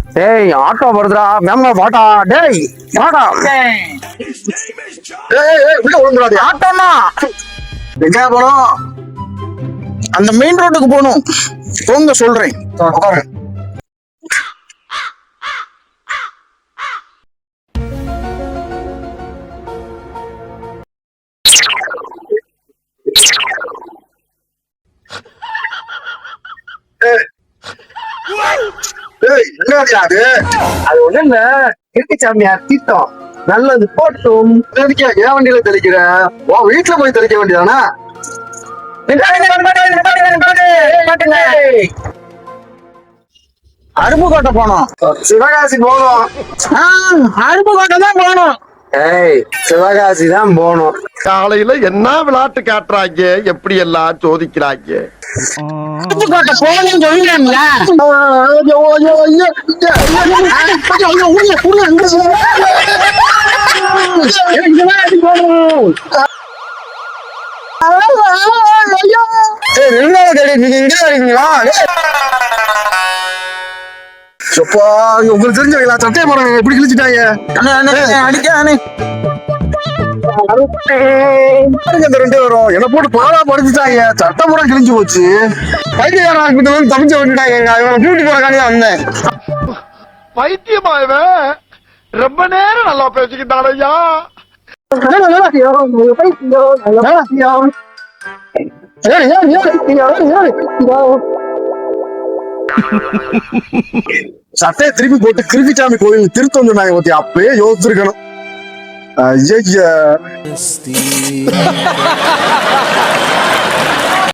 டேய் ஆட்டோ வருதுடா மேம்மா வாடா டேய் வாடா உள்ள விழுந்துடாது ஆட்டோண்ணா எங்க போனோம் அந்த மெயின் ரோட்டுக்கு போகணும் போங்க சொல்றேன் அது ஒண்ணு இல்ல இருக்கு சாமியார் தீர்த்தம் நல்லது போட்டும் தெளிக்க ஏன் வண்டியில தெளிக்கிற வீட்டுல போய் தெளிக்க வேண்டியதானா அருப்புக்கோட்டை போனோம் சிவகாசி போனோம் அருப்புக்கோட்டை தான் போனோம் சிவகாசி தான் போனோம் காலையில என்ன விளையாட்டு காட்டுறாங்க எப்படி எல்லாம் சோதிக்கிறாங்க அருப்புக்கோட்டை போகணும்னு சொல்லுறாங்களா உங்களுக்கு தெரிஞ்சவங்களா சட்டையை போறாங்க எப்படி கிழிச்சிட்டாங்க ரெண்டு வரும் என்ன போட்டு பாலா படுத்துட்டாங்க சட்டை பூரா கிழிஞ்சு போச்சு பைத்தியம் தப்பிச்சு விட்டுட்டாங்க டியூட்டி போறக்காண்டி தான் வந்தேன் பைத்தியமாயவ ரொம்ப நேரம் நல்லா பேசிக்கிட்டான் ஐயா சட்டையை திருப்பி போட்டு கிருப்பிச்சாமி கோயில் திருத்தம் சொன்னாங்க பத்தி அப்பயே யோசிச்சிருக்கணும் ஐயா